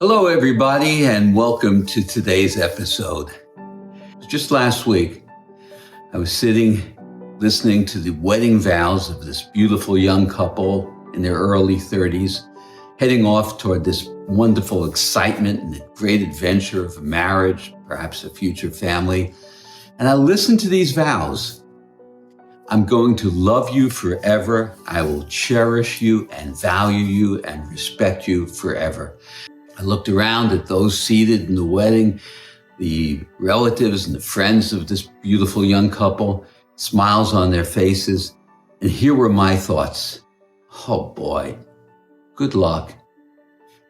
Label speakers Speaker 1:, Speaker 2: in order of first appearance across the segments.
Speaker 1: Hello, everybody, and welcome to today's episode. Just last week, I was sitting listening to the wedding vows of this beautiful young couple in their early 30s, heading off toward this wonderful excitement and the great adventure of a marriage, perhaps a future family. And I listened to these vows. I'm going to love you forever. I will cherish you and value you and respect you forever. I looked around at those seated in the wedding, the relatives and the friends of this beautiful young couple, smiles on their faces. And here were my thoughts. Oh boy, good luck.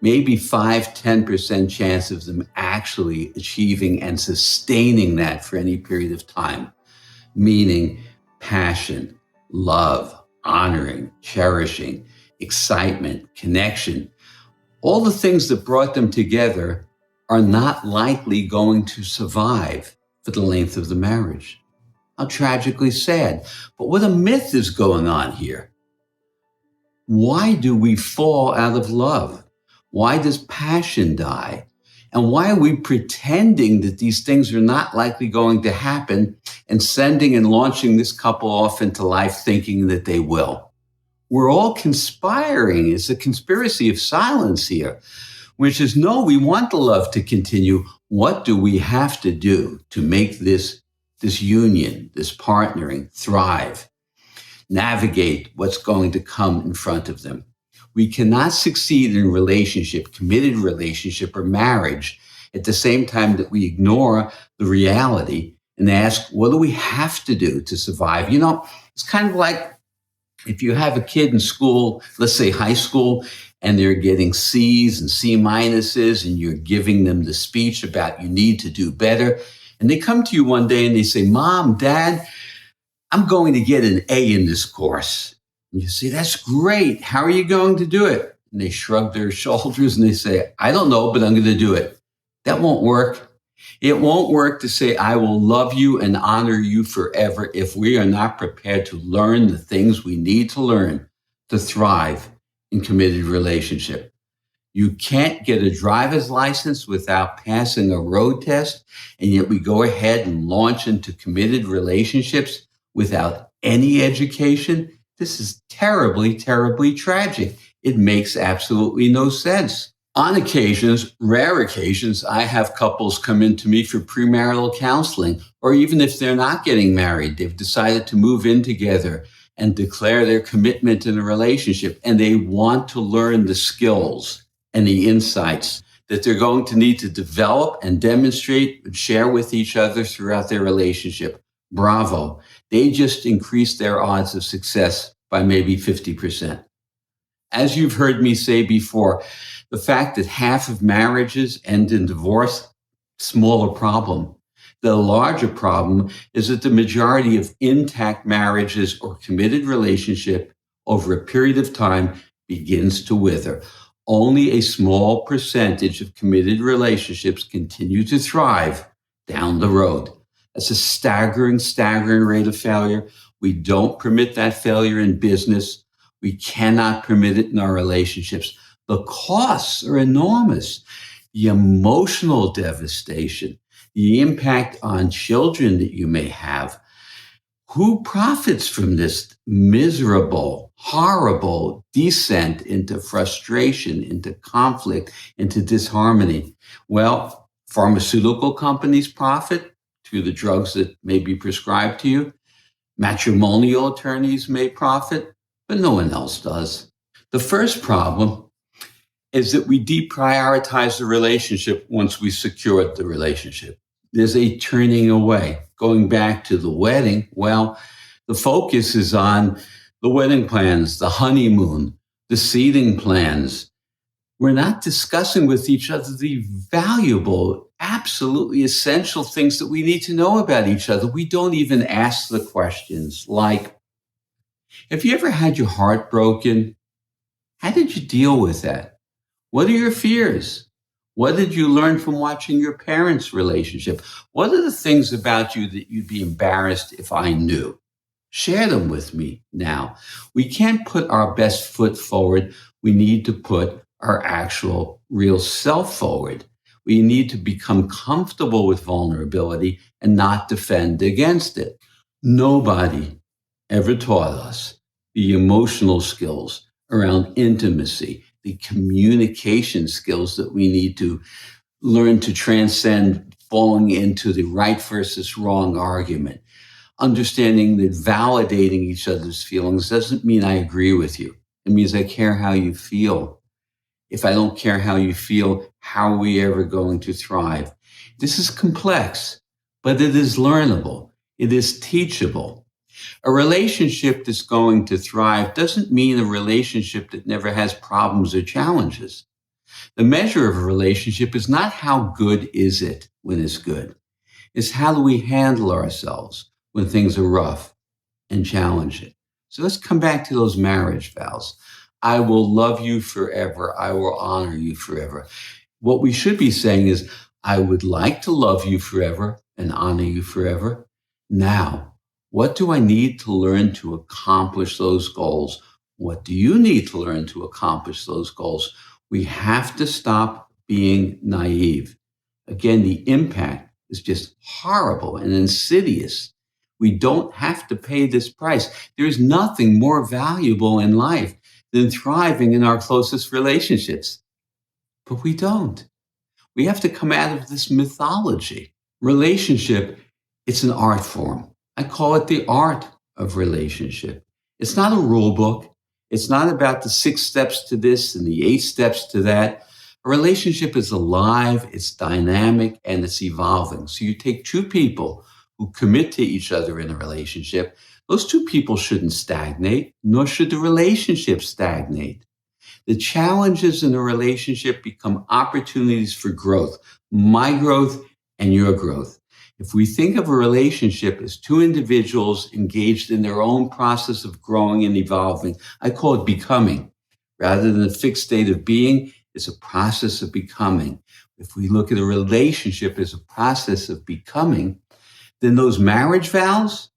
Speaker 1: Maybe 5-10% chance of them actually achieving and sustaining that for any period of time, meaning passion, love, honoring, cherishing, excitement, connection. All the things that brought them together are not likely going to survive for the length of the marriage. How tragically sad. But what a myth is going on here. Why do we fall out of love? Why does passion die? And why are we pretending that these things are not likely going to happen and sending and launching this couple off into life thinking that they will? We're all conspiring. It's a conspiracy of silence here, which is, no, we want the love to continue. What do we have to do to make this union, this partnering thrive, navigate what's going to come in front of them? We cannot succeed in a relationship, committed relationship or marriage at the same time that we ignore the reality and ask, what do we have to do to survive? You know, it's kind of like if you have a kid in school, let's say high school, and they're getting C's and C minuses, and you're giving them the speech about you need to do better. And they come to you one day and they say, Mom, Dad, I'm going to get an A in this course. And you say, that's great. How are you going to do it? And they shrug their shoulders and they say, I don't know, but I'm going to do it. That won't work. It won't work to say, I will love you and honor you forever if we are not prepared to learn the things we need to learn to thrive in committed relationship. You can't get a driver's license without passing a road test, and yet we go ahead and launch into committed relationships without any education. This is terribly, terribly tragic. It makes absolutely no sense. On occasions, rare occasions, I have couples come into me for premarital counseling, or even if they're not getting married, they've decided to move in together and declare their commitment in a relationship, and they want to learn the skills and the insights that they're going to need to develop and demonstrate and share with each other throughout their relationship. Bravo. They just increased their odds of success by maybe 50%. As you've heard me say before, the fact that half of marriages end in divorce, smaller problem. The larger problem is that the majority of intact marriages or committed relationship over a period of time begins to wither. Only a small percentage of committed relationships continue to thrive down the road. That's a staggering rate of failure. We don't permit that failure in business. We cannot permit it in our relationships. The costs are enormous. The emotional devastation, the impact on children that you may have. Who profits from this miserable, horrible descent into frustration, into conflict, into disharmony? Well, pharmaceutical companies profit through the drugs that may be prescribed to you. Matrimonial attorneys may profit, but no one else does. The first problem is that we deprioritize the relationship once we secured the relationship. There's a turning away. Going back to the wedding, well, the focus is on the wedding plans, the honeymoon, the seating plans. We're not discussing with each other the valuable, absolutely essential things that we need to know about each other. We don't even ask the questions like, have you ever had your heart broken? How did you deal with that? What are your fears? What did you learn from watching your parents' relationship? What are the things about you that you'd be embarrassed if I knew? Share them with me now. We can't put our best foot forward. We need to put our actual real self forward. We need to become comfortable with vulnerability and not defend against it. Nobody ever taught us the emotional skills around intimacy, the communication skills that we need to learn to transcend falling into the right versus wrong argument. Understanding that validating each other's feelings doesn't mean I agree with you. It means I care how you feel. If I don't care how you feel, how are we ever going to thrive? This is complex, but it is learnable. It is teachable. A relationship that's going to thrive doesn't mean a relationship that never has problems or challenges. The measure of a relationship is not how good is it when it's good. It's how do we handle ourselves when things are rough and challenging. So let's come back to those marriage vows. I will love you forever. I will honor you forever. What we should be saying is, I would like to love you forever and honor you forever. Now, what do I need to learn to accomplish those goals? What do you need to learn to accomplish those goals? We have to stop being naive. Again, the impact is just horrible and insidious. We don't have to pay this price. There's nothing more valuable in life than thriving in our closest relationships. But we don't. We have to come out of this mythology. Relationship, it's an art form. I call it the art of relationship. It's not a rule book. It's not about the 6 steps to this and the 8 steps to that. A relationship is alive, it's dynamic, and it's evolving. So you take 2 people who commit to each other in a relationship. Those 2 people shouldn't stagnate, nor should the relationship stagnate. The challenges in a relationship become opportunities for growth, my growth and your growth. If we think of a relationship as 2 individuals engaged in their own process of growing and evolving, I call it becoming. Rather than a fixed state of being, it's a process of becoming. If we look at a relationship as a process of becoming, then those marriage vows,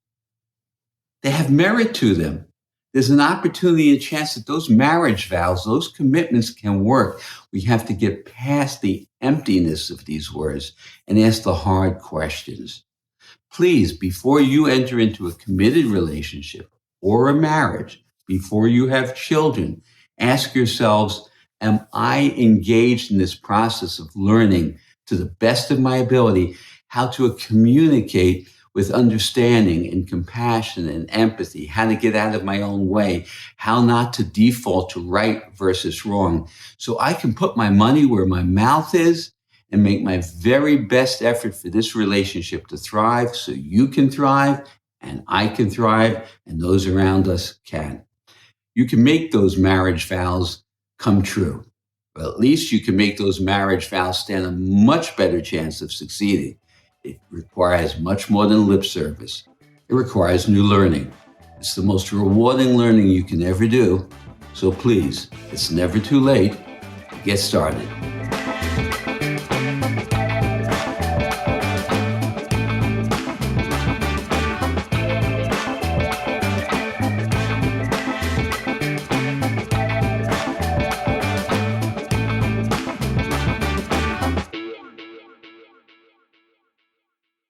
Speaker 1: they have merit to them. There's an opportunity and chance that those marriage vows, those commitments can work. We have to get past the emptiness of these words and ask the hard questions. Please, before you enter into a committed relationship or a marriage, before you have children, ask yourselves, am I engaged in this process of learning to the best of my ability how to communicate with understanding and compassion and empathy, how to get out of my own way, how not to default to right versus wrong, so I can put my money where my mouth is and make my very best effort for this relationship to thrive so you can thrive and I can thrive and those around us can. You can make those marriage vows come true. Or at least you can make those marriage vows stand a much better chance of succeeding. It requires much more than lip service. It requires new learning. It's the most rewarding learning you can ever do. So please, it's never too late to get started.